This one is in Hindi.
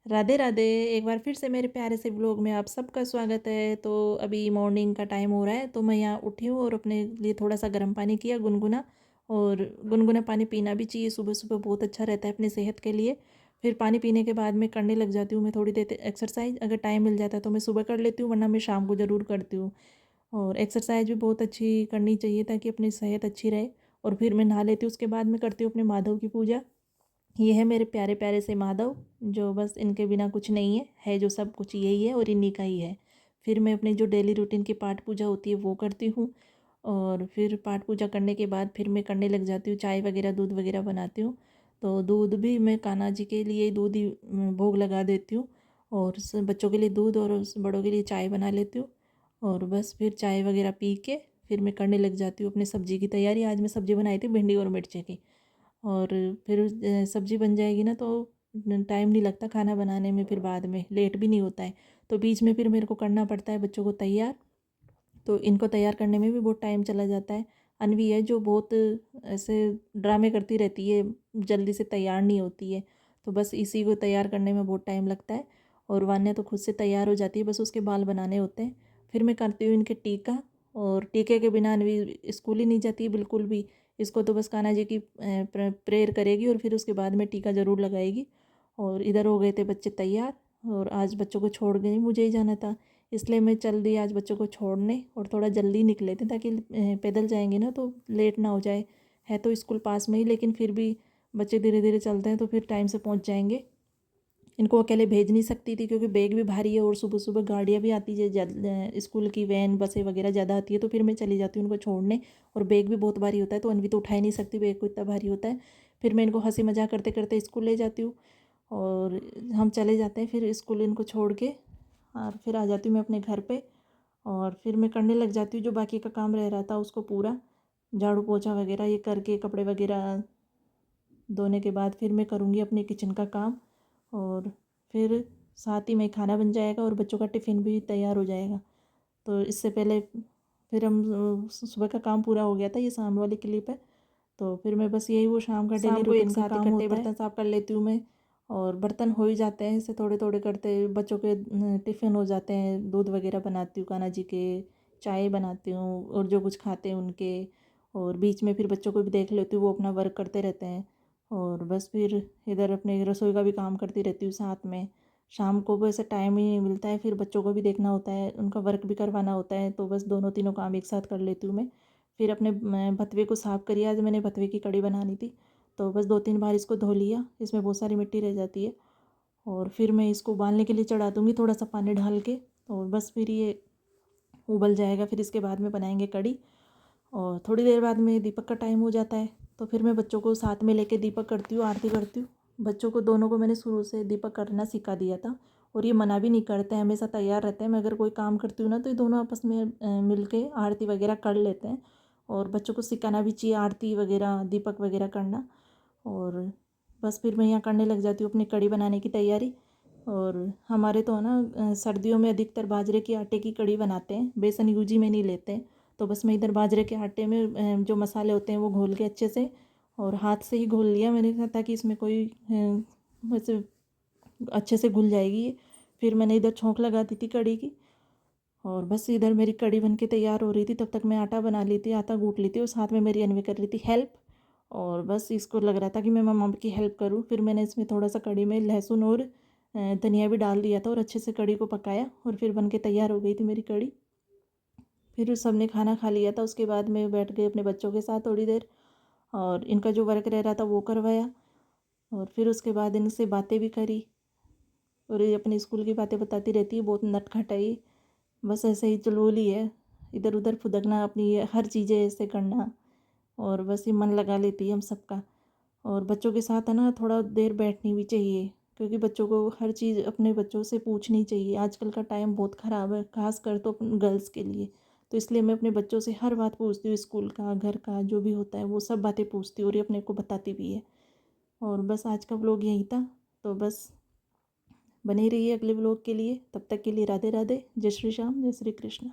राधे राधे। एक बार फिर से मेरे प्यारे से व्लॉग में आप सबका स्वागत है। तो अभी मॉर्निंग का टाइम हो रहा है, तो मैं यहाँ उठी हूँ और अपने लिए थोड़ा सा गर्म पानी किया गुनगुना। और गुनगुना पानी पीना भी चाहिए, सुबह सुबह बहुत अच्छा रहता है अपनी सेहत के लिए। फिर पानी पीने के बाद मैं करने लग जाती हूँ, मैं थोड़ी देर एक्सरसाइज, अगर टाइम मिल जाता है तो मैं सुबह कर लेती हूँ, वरना मैं शाम को ज़रूर करती हूँ। और एक्सरसाइज भी बहुत अच्छी करनी चाहिए ताकि अपनी सेहत अच्छी रहे। और फिर मैं नहा लेती हूँ, उसके बाद मैं करती हूँ अपने माधव की पूजा। ये है मेरे प्यारे प्यारे से माधव, जो बस इनके बिना कुछ नहीं है जो सब कुछ यही है और इन्हीं का ही है। फिर मैं अपनी जो डेली रूटीन की पाठ पूजा होती है वो करती हूँ। और फिर पाठ पूजा करने के बाद फिर मैं करने लग जाती हूँ, चाय वगैरह दूध वगैरह बनाती हूँ। तो दूध भी मैं कान्हा जी के लिए दूध ही भोग लगा देती हूँ। और बच्चों के लिए दूध और बड़ों के लिए चाय बना लेती हूँ। और बस फिर चाय वगैरह पी के फिर मैं करने लग जाती हूँ अपनी सब्ज़ी की तैयारी। आज मैं सब्ज़ी बनाई थी भिंडी और मिर्ची की। और फिर सब्ज़ी बन जाएगी ना, तो टाइम नहीं लगता खाना बनाने में, फिर बाद में लेट भी नहीं होता है। तो बीच में फिर मेरे को करना पड़ता है बच्चों को तैयार। तो इनको तैयार करने में भी बहुत टाइम चला जाता है। अनवी है जो बहुत ऐसे ड्रामे करती रहती है, जल्दी से तैयार नहीं होती है। तो बस इसी को तैयार करने में बहुत टाइम लगता है। और वान्या तो खुद से तैयार हो जाती है, बस उसके बाल बनाने होते हैं। फिर मैं करती हूँ इनके टीका। और टीके के बिना अनवी स्कूल ही नहीं जाती है बिल्कुल भी। इसको तो बस कान्हा जी की प्रेयर करेगी और फिर उसके बाद में टीका ज़रूर लगाएगी। और इधर हो गए थे बच्चे तैयार। और आज बच्चों को छोड़ गई, मुझे ही जाना था, इसलिए मैं चल दी आज बच्चों को छोड़ने। और थोड़ा जल्दी निकले थे ताकि पैदल जाएंगे ना तो लेट ना हो जाए। है तो स्कूल पास में ही, लेकिन फिर भी बच्चे धीरे धीरे चलते हैं तो फिर टाइम से पहुंच जाएंगे। इनको अकेले भेज नहीं सकती थी क्योंकि बैग भी भारी है और सुबह सुबह गाड़ियाँ भी आती है, स्कूल की वैन बसें वगैरह ज़्यादा आती है, तो फिर मैं चली जाती हूँ उनको छोड़ने। और बैग भी बहुत भारी होता है, तो अनवी तो उठा ही नहीं सकती, बैग को इतना भारी होता है। फिर मैं इनको हंसी मजाक करते करते स्कूल ले जाती हूँ। और हम चले जाते हैं फिर स्कूल इनको छोड़ के। और फिर आ जाती हूँ मैं अपने घर पे। और फिर मैं करने लग जाती हूँ जो बाकी का काम रह रहा था उसको पूरा, झाड़ू पोछा वगैरह ये करके, कपड़े वगैरह धोने के बाद फिर मैं करूँगी अपने किचन का काम। और फिर साथ ही में खाना बन जाएगा और बच्चों का टिफ़िन भी तैयार हो जाएगा। तो इससे पहले फिर हम सुबह का काम पूरा हो गया था, ये शाम वाली क्लिप है। तो फिर मैं बस यही वो शाम का डेली शाम को एक रूटीन का साथ काम इकट्ठे होता है, बर्तन साफ कर लेती हूँ मैं। और बर्तन हो ही जाते हैं इसे थोड़े थोड़े करते, बच्चों के टिफ़िन हो जाते हैं, दूध वगैरह बनाती हूँ कान्हा जी के, चाय बनाती हूँ और जो कुछ खाते हैं उनके। और बीच में फिर बच्चों को भी देख लेती हूँ, वो अपना वर्क करते रहते हैं। और बस फिर इधर अपने रसोई का भी काम करती रहती हूँ साथ में। शाम को वैसे टाइम ही नहीं मिलता है, फिर बच्चों को भी देखना होता है, उनका वर्क भी करवाना होता है, तो बस दोनों तीनों काम एक साथ कर लेती हूँ मैं। फिर अपने भतवे को साफ़ करिए, आज मैंने भतवे की कड़ी बनानी थी। तो बस 2-3 बार इसको धो लिया, इसमें बहुत सारी मिट्टी रह जाती है। और फिर मैं इसको उबालने के लिए चढ़ा दूँगी थोड़ा सा पानी डाल के। और बस फिर ये उबल जाएगा, फिर इसके बाद में बनाएंगे कड़ी। और थोड़ी देर बाद में दीपक का टाइम हो जाता है, तो फिर मैं बच्चों को साथ में लेके दीपक करती हूँ, आरती करती हूँ। बच्चों को दोनों को मैंने शुरू से दीपक करना सिखा दिया था। और ये मना भी नहीं करते हैं, हमेशा तैयार रहते हैं। मैं अगर कोई काम करती हूँ ना तो ये दोनों आपस में मिल के आरती वगैरह कर लेते हैं। और बच्चों को सिखाना भी चाहिए आरती वगैरह दीपक वगैरह करना। और बस फिर मैं यहाँ करने लग जाती हूँ अपनी कड़ी बनाने की तैयारी। और हमारे तो है ना सर्दियों में अधिकतर बाजरे के आटे की कड़ी बनाते हैं, बेसन यूजी में नहीं लेते हैं। तो बस मैं इधर बाजरे के आटे में जो मसाले होते हैं वो घोल के अच्छे से, और हाथ से ही घोल लिया मैंने कहा ताकि इसमें कोई वैसे अच्छे से घुल जाएगी ये। फिर मैंने इधर छोंक लगा दी थी कड़ी की। और बस इधर मेरी कड़ी बन के तैयार हो रही थी, तब तक मैं आटा बना ली थी, आटा गूँथ ली थी, और साथ में मेरी अनवी कर रही थी हेल्प। और बस इसको लग रहा था कि मैं मम्मा की हेल्प करूँ। फिर मैंने इसमें थोड़ा सा कड़ी में लहसुन और धनिया भी डाल दिया था और अच्छे से कड़ी को पकाया, और फिर बन के तैयार हो गई थी मेरी कड़ी। फिर सबने खाना खा लिया था, उसके बाद मैं बैठ गई अपने बच्चों के साथ थोड़ी देर, और इनका जो वर्क रह रहा था वो करवाया। और फिर उसके बाद इनसे बातें भी करी। और ये अपने स्कूल की बातें बताती रहती है, बहुत नटखट है ये। बस ऐसे ही चुलबुली है, इधर उधर फुदकना, अपनी ये हर चीज़ें ऐसे करना। और बस ये मन लगा लेती है हम सबका। और बच्चों के साथ है ना थोड़ा देर बैठनी भी चाहिए, क्योंकि बच्चों को हर चीज़ अपने बच्चों से पूछनी चाहिए। आजकल का टाइम बहुत ख़राब है, खास कर तो गर्ल्स के लिए। तो इसलिए मैं अपने बच्चों से हर बात पूछती हूँ, स्कूल का, घर का, जो भी होता है वो सब बातें पूछती हूँ, और ये अपने को बताती भी है। और बस आज का व्लॉग यही था। तो बस बने रहिए अगले व्लॉग के लिए, तब तक के लिए राधे राधे, जय श्री श्याम, जय श्री कृष्ण।